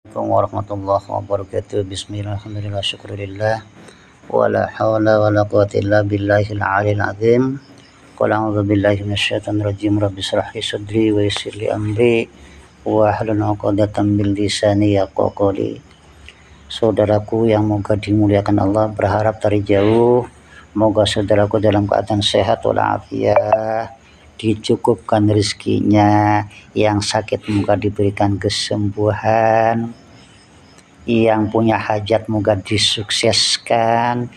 Assalamualaikum warahmatullahi wabarakatuh. Bismillah, alhamdulillah, syukurillah, wala hawla wala quwwata illa billahil aliyil azim. Qul a'udzu billahi minasyaitonir rajim. Rabbi shrah li sadri wa yassir li amri wa hlul 'uqdatam min lisani yafqahu qawli. Saudaraku yang moga dimuliakan Allah, berharap dari jauh moga saudaraku dalam keadaan sehat walafiat, dicukupkan rezekinya, yang sakit moga diberikan kesembuhan, yang punya hajat moga disukseskan,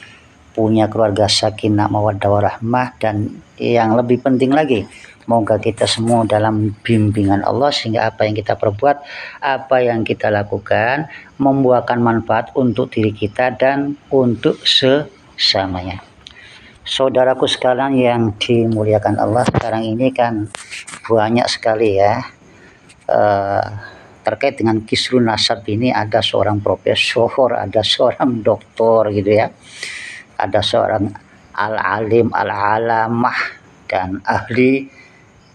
punya keluarga sakinah mawaddah warahmah, dan yang lebih penting lagi, moga kita semua dalam bimbingan Allah sehingga apa yang kita perbuat, apa yang kita lakukan membuahkan manfaat untuk diri kita dan untuk sesamanya. Saudaraku sekalian yang dimuliakan Allah, sekarang ini kan banyak sekali ya terkait dengan kisru nasab ini. Ada seorang profesor, ada seorang doktor gitu ya, ada seorang al-alim, al-alamah, dan ahli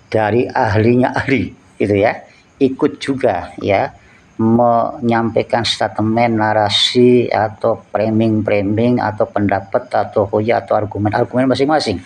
dari ahlinya ahli gitu ya, ikut juga ya menyampaikan statement, narasi atau framing atau pendapat atau hujah atau argumen masing-masing.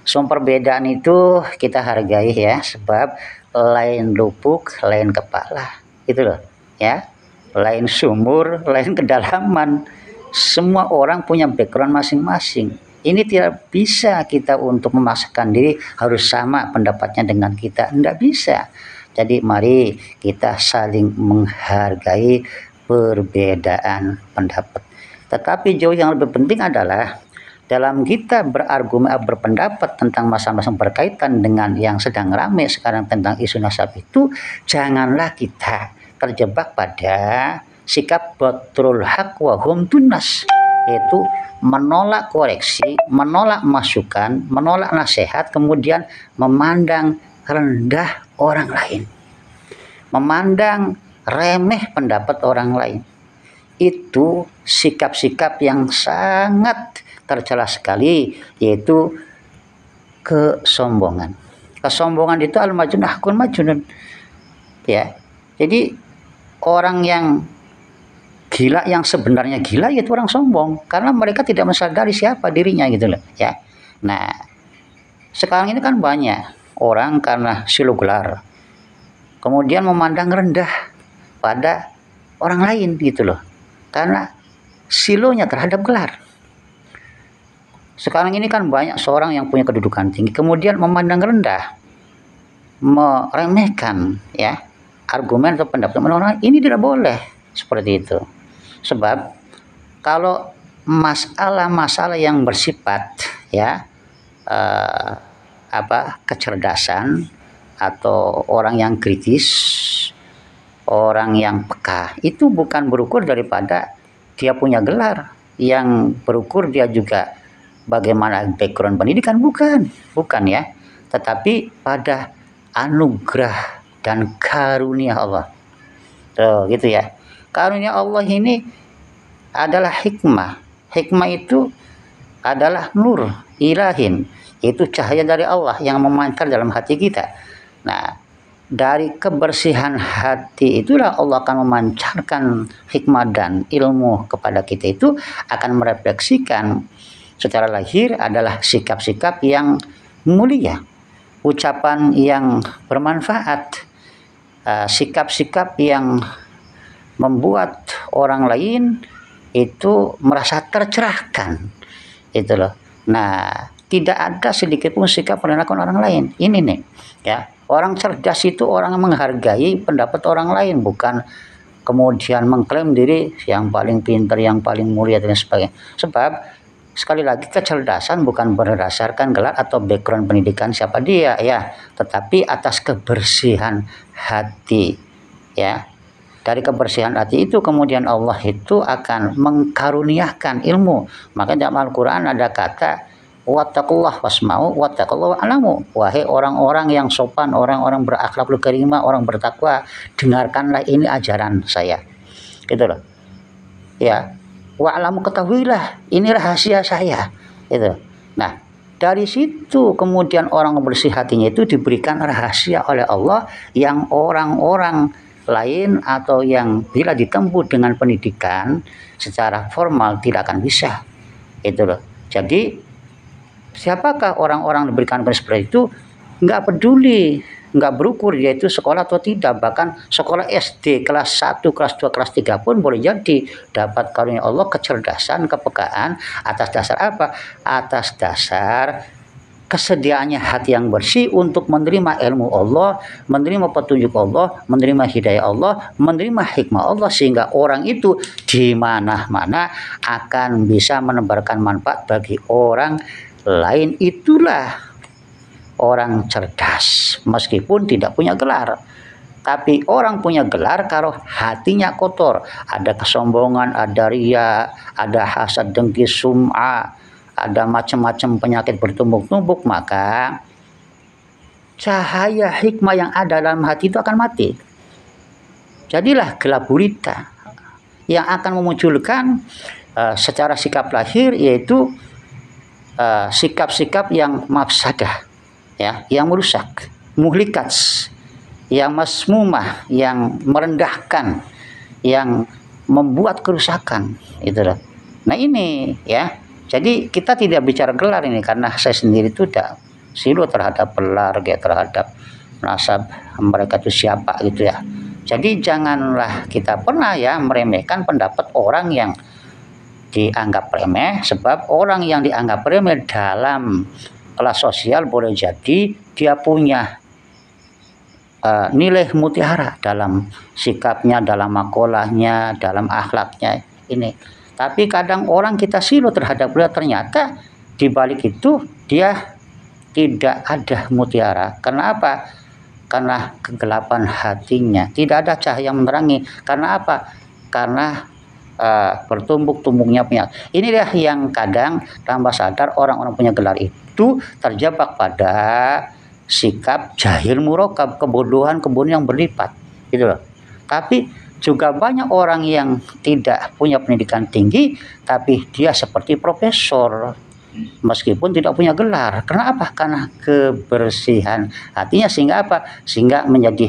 Perbedaan itu kita hargai ya, sebab lain lubuk lain kepala gitu loh ya, lain sumur lain kedalaman. Semua orang punya background masing-masing. Ini tidak bisa kita untuk memaksakan diri harus sama pendapatnya dengan kita, tidak bisa. Jadi mari kita saling menghargai perbedaan pendapat. Tetapi jauh yang lebih penting adalah dalam kita berargumen, berpendapat tentang masalah-masalah berkaitan dengan yang sedang ramai sekarang tentang isu nasab itu, janganlah kita terjebak pada sikap batrul haq wa hum tunnas, yaitu menolak koreksi, menolak masukan, menolak nasihat, kemudian memandang rendah orang lain, memandang remeh pendapat orang lain. Itu sikap-sikap yang sangat tercela sekali, yaitu kesombongan. Kesombongan itu al-majnun hakun majnun ya. Jadi orang yang gila, yang sebenarnya gila, yaitu orang sombong, karena mereka tidak menyadari siapa dirinya gitu loh ya. Nah, sekarang ini kan banyak orang karena silo gelar kemudian memandang rendah pada orang lain gitu loh, karena silonya terhadap gelar. Sekarang ini kan banyak seorang yang punya kedudukan tinggi kemudian memandang rendah, meremehkan ya argumen atau pendapat orang. Ini tidak boleh seperti itu. Sebab kalau masalah-masalah yang bersifat ya kecerdasan atau orang yang kritis, orang yang peka, itu bukan berukur daripada dia punya gelar, yang berukur dia juga bagaimana background pendidikan, bukan ya, tetapi pada anugerah dan karunia Allah. Gitu ya. Karunia Allah ini adalah hikmah. Hikmah itu adalah nur ilahin, itu cahaya dari Allah yang memancar dalam hati kita. Nah, dari kebersihan hati itulah Allah akan memancarkan hikmah dan ilmu kepada kita. Itu akan merefleksikan secara lahir adalah sikap-sikap yang mulia, ucapan yang bermanfaat, sikap-sikap yang membuat orang lain itu merasa tercerahkan, itu loh. Nah, tidak ada sedikit pun sikap merendahkan orang lain. Ini nih ya, orang cerdas itu orang yang menghargai pendapat orang lain, bukan kemudian mengklaim diri yang paling pintar, yang paling mulia dan sebagainya. Sebab sekali lagi, kecerdasan bukan berdasarkan gelar atau background pendidikan siapa dia ya, tetapi atas kebersihan hati ya. Dari kebersihan hati itu kemudian Allah itu akan mengkaruniakan ilmu. Maka dalam Al-Quran ada kata wattaqullah wasma'u wattaqullah wa'lamu. Wahai orang-orang yang sopan, orang-orang berakhlakul karimah, orang bertakwa, dengarkanlah ini ajaran saya. Gitu loh. Ya, wa'lamu, ketahuilah ini rahasia saya. Gitu. Nah, dari situ kemudian orang bersih hatinya itu diberikan rahasia oleh Allah yang orang-orang lain atau yang bila ditempuh dengan pendidikan secara formal tidak akan bisa. Itu loh. Jadi siapakah orang-orang diberikan seperti itu? Nggak peduli, nggak berukur dia itu sekolah atau tidak. Bahkan sekolah SD kelas 1, kelas 2, kelas 3 pun boleh jadi dapat karunia Allah kecerdasan, kepekaan. Atas dasar apa? Atas dasar kesediaannya hati yang bersih untuk menerima ilmu Allah, menerima petunjuk Allah, menerima hidayah Allah, menerima hikmah Allah, sehingga orang itu di mana-mana akan bisa menebarkan manfaat bagi orang lain. Itulah orang cerdas meskipun tidak punya gelar. Tapi orang punya gelar kalau hatinya kotor, ada kesombongan, ada ria, ada hasad, dengki, sum'ah, ada macam-macam penyakit bertumbuk-tumbuk, maka cahaya hikmah yang ada dalam hati itu akan mati. Jadilah gelap gulita yang akan memunculkan secara sikap lahir, yaitu sikap-sikap yang mafsadah, ya, yang merusak, muhlikat, yang masmumah, yang merendahkan, yang membuat kerusakan, itu loh. Nah ini ya. Jadi kita tidak bicara gelar ini karena saya sendiri itu tidak silu terhadap gelar, ya, terhadap nasab mereka itu siapa gitu ya. Jadi janganlah kita pernah ya meremehkan pendapat orang yang dianggap remeh, sebab orang yang dianggap remeh dalam kelas sosial boleh jadi dia punya nilai mutiara dalam sikapnya, dalam makolahnya, dalam akhlaknya ini. Tapi kadang orang kita silu terhadap dia, ternyata di balik itu dia tidak ada mutiara. Karena apa? Karena kegelapan hatinya, tidak ada cahaya yang menerangi. Karena apa? Karena bertumbuk-tumbuknya penyakit. Inilah yang kadang tanpa sadar orang-orang punya gelar itu terjebak pada sikap jahil murokab, kebodohan yang berlipat, gitu loh. Tapi juga banyak orang yang tidak punya pendidikan tinggi, tapi dia seperti profesor meskipun tidak punya gelar. Karena apa? Karena kebersihan hatinya, sehingga apa? Sehingga menjadi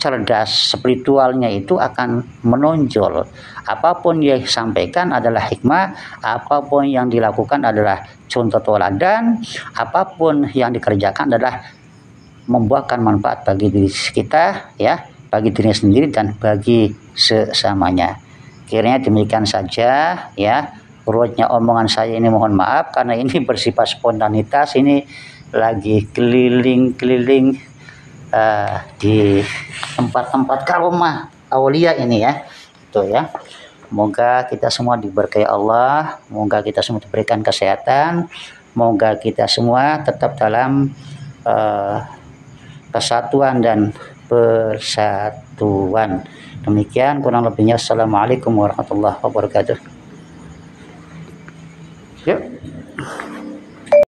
cerdas, spiritualnya itu akan menonjol. Apapun yang disampaikan adalah hikmah, apapun yang dilakukan adalah contoh teladan, apapun yang dikerjakan adalah membuahkan manfaat bagi diri kita, ya, bagi dirinya sendiri dan bagi sesamanya. Kiranya demikian saja ya. Ruwetnya omongan saya ini mohon maaf karena ini bersifat spontanitas, ini lagi keliling-keliling di tempat-tempat karomah aulia ini ya. Itu ya. Moga kita semua diberkahi Allah, moga kita semua diberikan kesehatan, moga kita semua tetap dalam kesatuan dan persatuan. Demikian kurang lebihnya. Assalamualaikum warahmatullahi wabarakatuh.